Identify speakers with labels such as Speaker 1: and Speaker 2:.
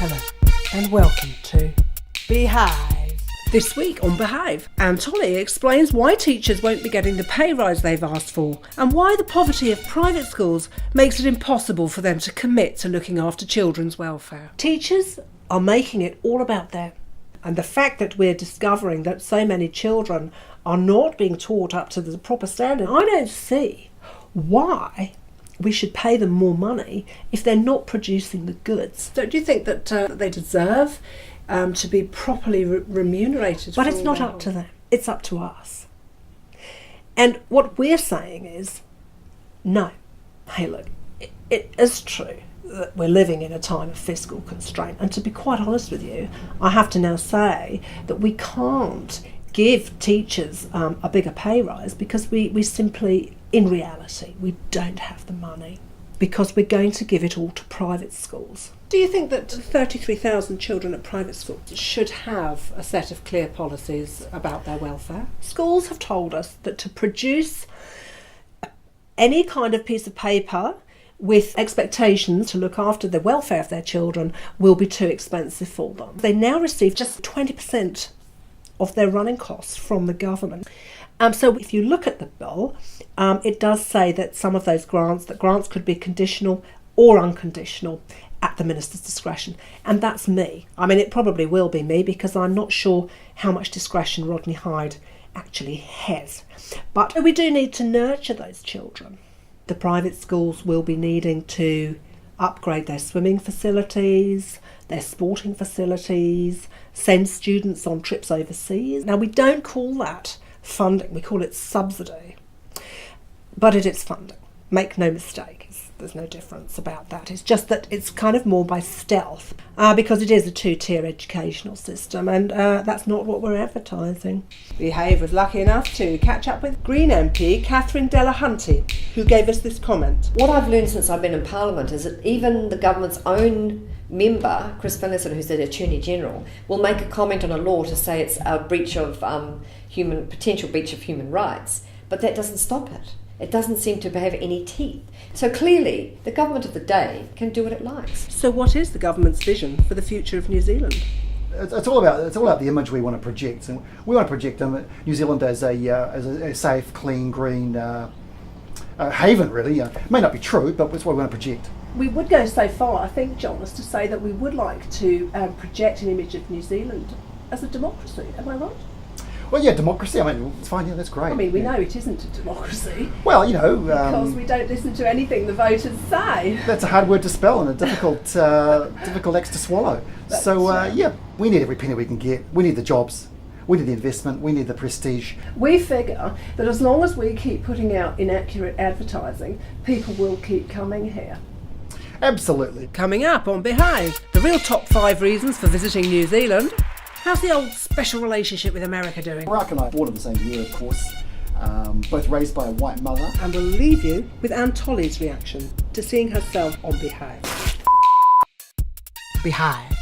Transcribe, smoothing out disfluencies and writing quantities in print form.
Speaker 1: Hello, and welcome to Beehave. This week on Beehave, Tolley explains why teachers won't be getting the pay rise they've asked for and why the poverty of private schools makes it impossible for them to commit to looking after children's welfare. Teachers are making it all about them, and the fact that we're discovering that so many children are not being taught up to the proper standard, I don't see why we should pay them more money if they're not producing the goods. So do you think that they deserve to be properly remunerated? But it's not up to them, it's up to us. And what we're saying is, no. Hey look, it is true that we're living in a time of fiscal constraint, and to be quite honest with you, I have to now say that we can't give teachers a bigger pay rise because we simply, in reality, we don't have the money because we're going to give it all to private schools. Do you think that 33,000 children at private schools should have a set of clear policies about their welfare? Schools have told us that to produce any kind of piece of paper with expectations to look after the welfare of their children will be too expensive for them. They now receive just 20% of their running costs from the government. So if you look at the bill, it does say that some of those grants could be conditional or unconditional at the minister's discretion. And that's me. I mean, it probably will be me because I'm not sure how much discretion Rodney Hyde actually has. But we do need to nurture those children. The private schools will be needing to upgrade their swimming facilities, their sporting facilities, send students on trips overseas. Now, we don't call that funding, we call it subsidy. But it is funding. Make no mistake, there's no difference about that. It's just that it's kind of more by stealth because it is a two-tier educational system, and that's not what we're advertising. Beehave was lucky enough to catch up with Green MP Catherine Delehunty, who gave us this comment.
Speaker 2: What I've learned since I've been in Parliament is that even the government's own member, Chris Finlayson, who's the Attorney General, will make a comment on a law to say it's a breach of potential breach of human rights, but that doesn't stop it. It doesn't seem to have any teeth. So clearly, the government of the day can do what it likes.
Speaker 1: So what is the government's vision for the future of New Zealand?
Speaker 3: It's all about the image we want to project, and we want to project New Zealand as a safe, clean, green haven. Really, it may not be true, but it's what we want to project.
Speaker 1: We would go so far, I think, John, as to say that we would like to project an image of New Zealand as a democracy. Am I right?
Speaker 3: Well, yeah, democracy. I mean, it's fine. Yeah, that's great.
Speaker 1: I mean, we know it isn't a democracy.
Speaker 3: Well,
Speaker 1: because we don't listen to anything the voters say.
Speaker 3: That's a hard word to spell and a difficult X to swallow. Yeah, we need every penny we can get. We need the jobs. We need the investment. We need the prestige.
Speaker 1: We figure that as long as we keep putting out inaccurate advertising, people will keep coming here.
Speaker 3: Absolutely.
Speaker 1: Coming up on Beehave, the real top 5 reasons for visiting New Zealand. How's the old special relationship with America doing?
Speaker 3: Barack and I born in the same year, of course, both raised by a white mother.
Speaker 1: And we'll leave you with Tolley's reaction to seeing herself on Beehave. Beehave.